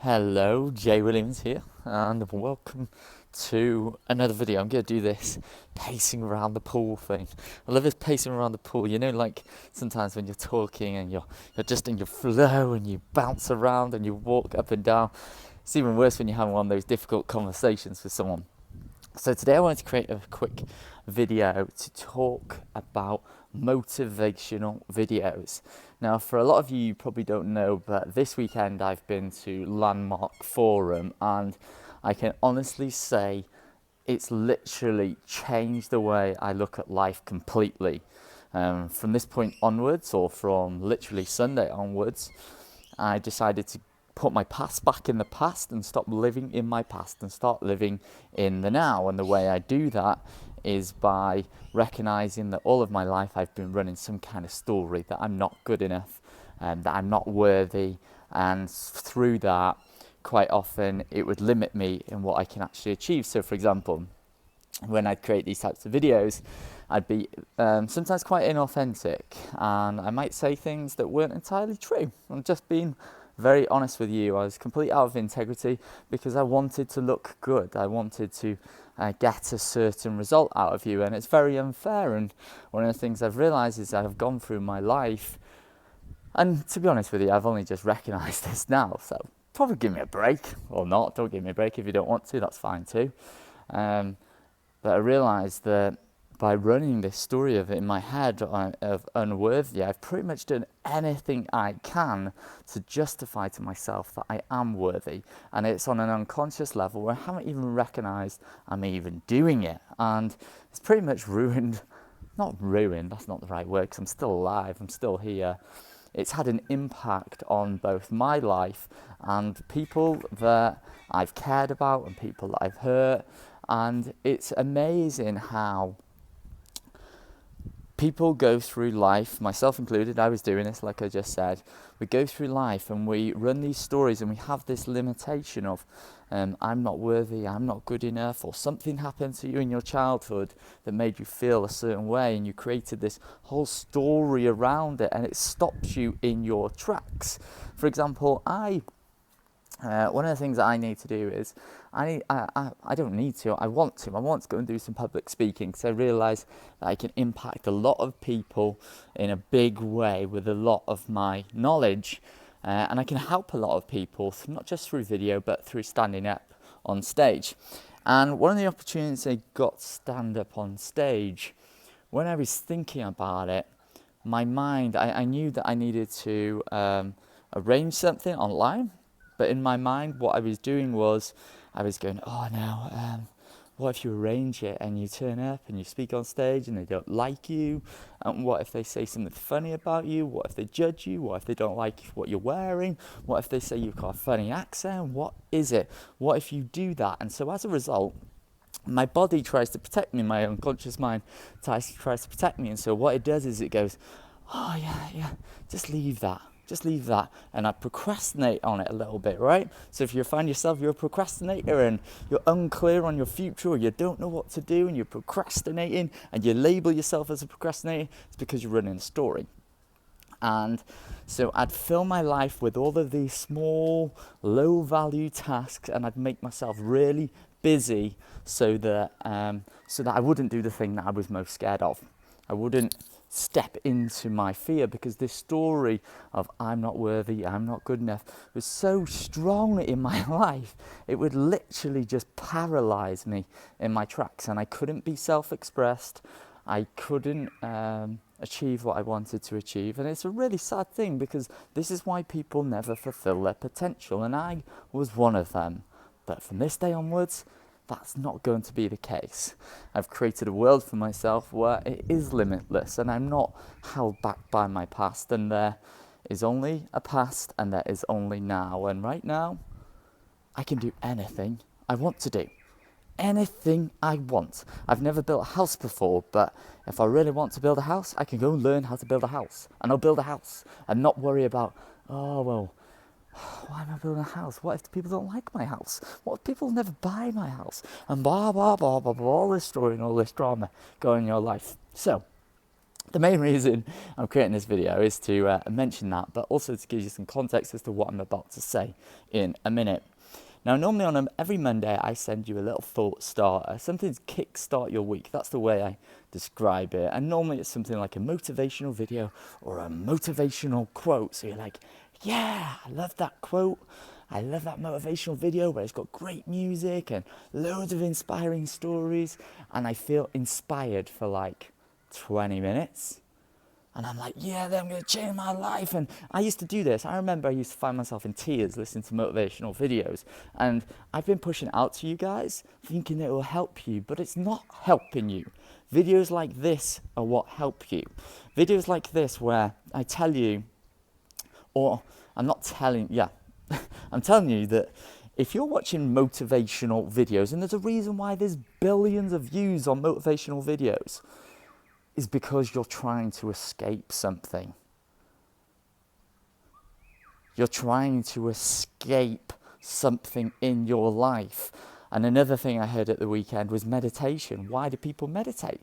Hello, Jay Williams here, and welcome to another video. I'm going to do this pacing around the pool thing. I love this pacing around the pool. You know, like sometimes when you're talking and you're just in your flow and you bounce around and you walk up and down. It's even worse when you're having one of those difficult conversations with someone. So today I wanted to create a quick video to talk about motivational videos. Now, for a lot of you, you probably don't know, but this weekend I've been to Landmark Forum, and I can honestly say it's literally changed the way I look at life completely. From this point onwards, or from literally Sunday onwards, I decided to put my past back in the past and stop living in my past and start living in the now. And the way I do that is by recognizing that all of my life I've been running some kind of story that I'm not good enough and that I'm not worthy. And through that, quite often it would limit me in what I can actually achieve. So, for example, when I'd create these types of videos, I'd be sometimes quite inauthentic, and I might say things that weren't entirely true. I'm just being very honest with you. I was completely out of integrity because I wanted to look good. I wanted to get a certain result out of you, and it's very unfair. And one of the things I've realised is I've gone through my life, and to be honest with you, I've only just recognised this now. So probably give me a break, or not. Don't give me a break if you don't want to. That's fine too. But I realised that by running this story of it in my head of unworthy, I've pretty much done anything I can to justify to myself that I am worthy. And it's on an unconscious level where I haven't even recognised I'm even doing it. And it's pretty much ruined, not ruined, that's not the right word, because I'm still alive, I'm still here. It's had an impact on both my life and people that I've cared about and people that I've hurt. And it's amazing how people go through life, myself included. I was doing this, like I just said. We go through life and we run these stories and we have this limitation of I'm not worthy, I'm not good enough, or something happened to you in your childhood that made you feel a certain way, and you created this whole story around it, and it stops you in your tracks. For example, one of the things that I need to do is I don't need to, I want to go and do some public speaking, because I realise that I can impact a lot of people in a big way with a lot of my knowledge, and I can help a lot of people, not just through video but through standing up on stage. And one of the opportunities I got to stand up on stage, when I was thinking about it, my mind, I knew that I needed to arrange something online. But in my mind, what I was doing was, I was going, oh no, what if you arrange it and you turn up and you speak on stage and they don't like you? And what if they say something funny about you? What if they judge you? What if they don't like what you're wearing? What if they say you've got a funny accent? What is it? What if you do that? And so as a result, my body tries to protect me, my unconscious mind tries to protect me. And so what it does is it goes, oh yeah, just leave that. Just leave that. And I procrastinate on it a little bit, right? So if you find yourself, you're a procrastinator and you're unclear on your future, or you don't know what to do and you're procrastinating and you label yourself as a procrastinator, it's because you're running a story. And so I'd fill my life with all of these small, low-value tasks, and I'd make myself really busy so that I wouldn't do the thing that I was most scared of. I wouldn't step into my fear, because this story of I'm not worthy, I'm not good enough was so strong in my life. It would literally just paralyze me in my tracks, and I couldn't be self-expressed. I couldn't achieve what I wanted to achieve. And it's a really sad thing, because this is why people never fulfill their potential, and I was one of them. But from this day onwards, that's not going to be the case. I've created a world for myself where it is limitless, and I'm not held back by my past, and there is only a past and there is only now. And right now, I can do anything I want to do. Anything I want. I've never built a house before, but if I really want to build a house, I can go and learn how to build a house, and I'll build a house and not worry about, oh well, why am I building a house? What if people don't like my house? What if people never buy my house? And blah, blah, blah, blah, blah, all this story and all this drama going in your life. So, The main reason I'm creating this video is to mention that, but also to give you some context as to what I'm about to say in a minute. Now, normally on every Monday, I send you a little thought starter, something to kickstart your week. That's the way I describe it. And normally it's something like a motivational video or a motivational quote. So you're like, yeah, I love that quote. I love that motivational video where it's got great music and loads of inspiring stories. And I feel inspired for like 20 minutes. And I'm like, yeah, then I'm going to change my life. And I used to do this. I remember I used to find myself in tears listening to motivational videos. And I've been pushing it out to you guys, thinking it will help you, but it's not helping you. Videos like this are what help you. Videos like this where I tell you, or I'm not telling, yeah, I'm telling you that if you're watching motivational videos, and there's a reason why there's billions of views on motivational videos, is because you're trying to escape something. You're trying to escape something in your life. And another thing I heard at the weekend was meditation. Why do people meditate?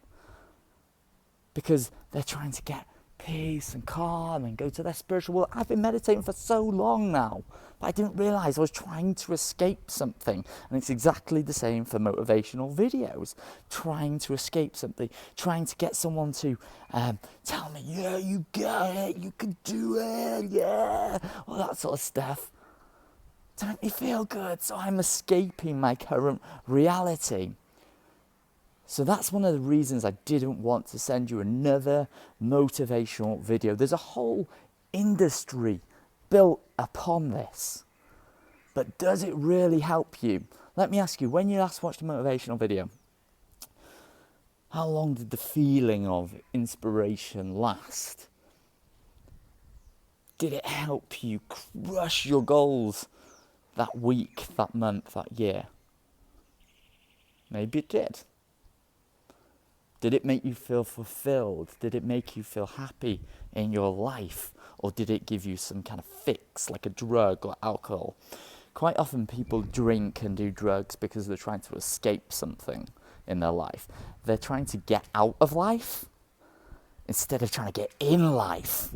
Because they're trying to get peace and calm and go to their spiritual world. I've been meditating for so long now, but I didn't realize I was trying to escape something. And it's exactly the same for motivational videos. Trying to escape something, trying to get someone to tell me, yeah, you got it, you can do it, yeah, all that sort of stuff to make me feel good. So I'm escaping my current reality. So that's one of the reasons I didn't want to send you another motivational video. There's a whole industry built upon this. But does it really help you? Let me ask you, when you last watched a motivational video, how long did the feeling of inspiration last? Did it help you crush your goals that week, that month, that year? Maybe it did. Did it make you feel fulfilled? Did it make you feel happy in your life? Or did it give you some kind of fix, like a drug or alcohol? Quite often people drink and do drugs because they're trying to escape something in their life. They're trying to get out of life instead of trying to get in life.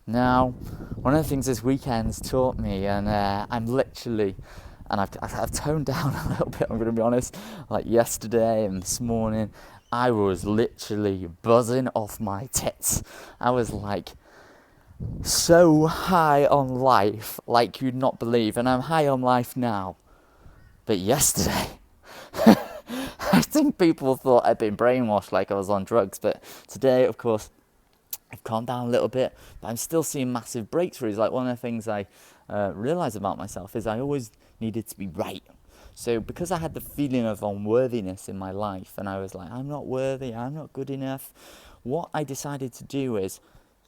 Now, one of the things this weekend's taught me, and I'm literally, and I've toned down a little bit, I'm going to be honest, like yesterday and this morning, I was literally buzzing off my tits. I was like so high on life, like you'd not believe. And I'm high on life now. But yesterday, I think people thought I'd been brainwashed, like I was on drugs. But today, of course, I've calmed down a little bit. But I'm still seeing massive breakthroughs. Like one of the things I realised about myself is I always needed to be right. So because I had the feeling of unworthiness in my life, and I was like, I'm not worthy, I'm not good enough, what I decided to do is,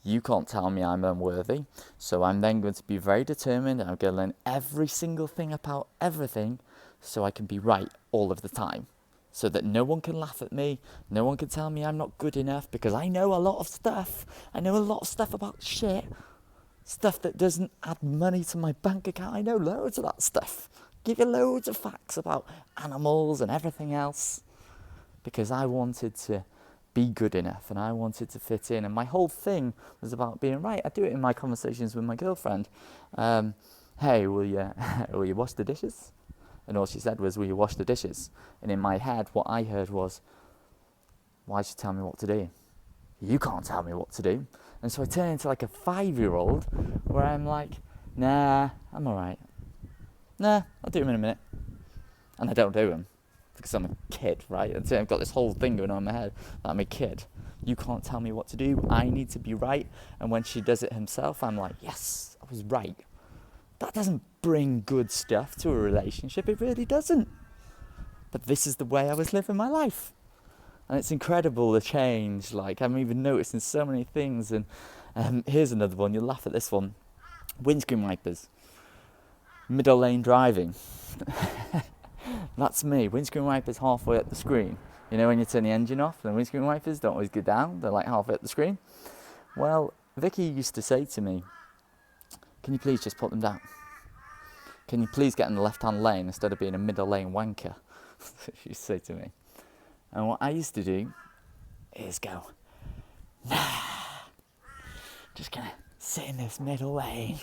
you can't tell me I'm unworthy, so I'm then going to be very determined, and I'm going to learn every single thing about everything, so I can be right all of the time. So that no one can laugh at me, no one can tell me I'm not good enough, because I know a lot of stuff. I know a lot of stuff about shit, stuff that doesn't add money to my bank account. I know loads of that stuff. Give you loads of facts about animals and everything else, because I wanted to be good enough and I wanted to fit in, and my whole thing was about being right. I do it in my conversations with my girlfriend. Hey, will you wash the dishes? And all she said was, will you wash the dishes? And in my head, what I heard was, why should you tell me what to do? You can't tell me what to do. And so I turned into like a 5-year-old where I'm like, nah, I'm all right. Nah, I'll do them in a minute. And I don't do them because I'm a kid, right? And so I've got this whole thing going on in my head that I'm a kid. You can't tell me what to do. I need to be right. And when she does it herself, I'm like, yes, I was right. That doesn't bring good stuff to a relationship. It really doesn't. But this is the way I was living my life. And it's incredible, the change. Like, I'm even noticing so many things. And here's another one. You'll laugh at this one. Windscreen wipers. Middle lane driving. That's me. Windscreen wipers halfway up the screen. You know when you turn the engine off, the windscreen wipers don't always go down. They're like halfway up the screen. Well, Vicky used to say to me, can you please just put them down? Can you please get in the left-hand lane instead of being a middle lane wanker? She used to say to me. And what I used to do is go, Just gonna sit in this middle lane,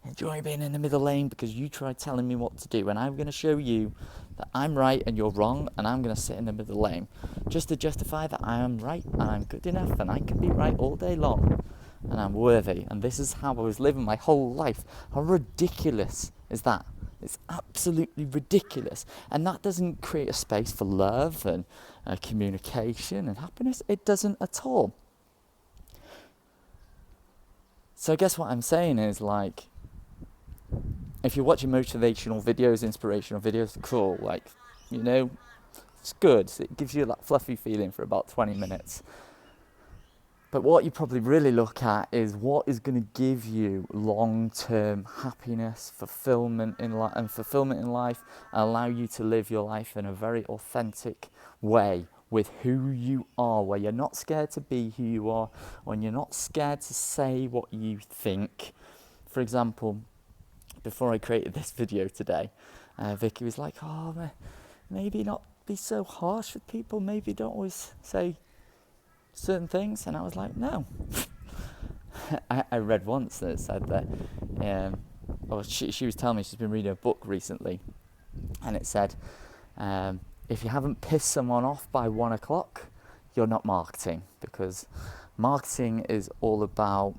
enjoy being in the middle lane because you tried telling me what to do, and I'm gonna show you that I'm right and you're wrong, and I'm gonna sit in the middle lane just to justify that I am right and I'm good enough and I can be right all day long and I'm worthy. And this is how I was living my whole life. How ridiculous is that? It's absolutely ridiculous. And that doesn't create a space for love and communication and happiness. It doesn't at all. So I guess what I'm saying is, like, if you're watching motivational videos, inspirational videos, cool, like, you know, it's good. It gives you that fluffy feeling for about 20 minutes. But what you probably really look at is what is going to give you long-term happiness, fulfillment in life, and allow you to live your life in a very authentic way with who you are, where you're not scared to be who you are, when you're not scared to say what you think. For example, before I created this video today, Vicky was like, oh, maybe not be so harsh with people, maybe don't always say certain things. And I was like, no. I read once that it said that, she was telling me she's been reading a book recently, and it said, if you haven't pissed someone off by 1 o'clock, you're not marketing, because marketing is all about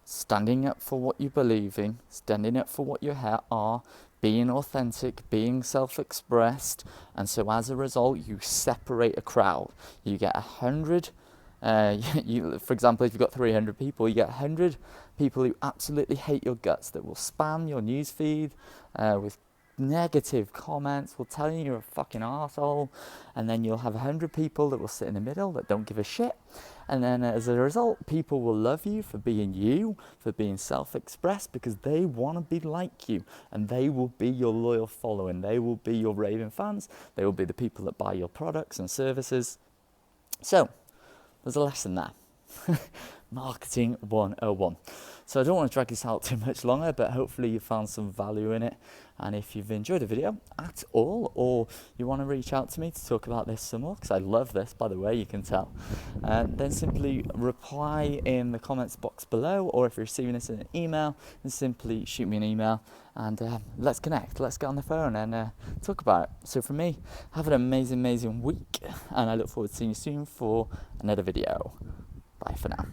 standing up for what you believe in, standing up for what you are, being authentic, being self-expressed, and so as a result, you separate a crowd. You get 100, for example, if you've got 300 people, you get 100 people who absolutely hate your guts, that will spam your newsfeed with negative comments, will tell you you're a fucking arsehole, and then you'll have 100 people that will sit in the middle that don't give a shit, and then as a result, people will love you for being you, for being self-expressed, because they want to be like you, and they will be your loyal following, they will be your raving fans, they will be the people that buy your products and services. So there's a lesson there. Marketing 101. So I don't want to drag this out too much longer, but hopefully you found some value in it. And if you've enjoyed the video at all, or you want to reach out to me to talk about this some more, because I love this, by the way, you can tell, then simply reply in the comments box below, or if you're receiving this in an email, then simply shoot me an email, and let's connect, let's get on the phone and talk about it. So from me, have an amazing week, and I look forward to seeing you soon for another video. Bye for now.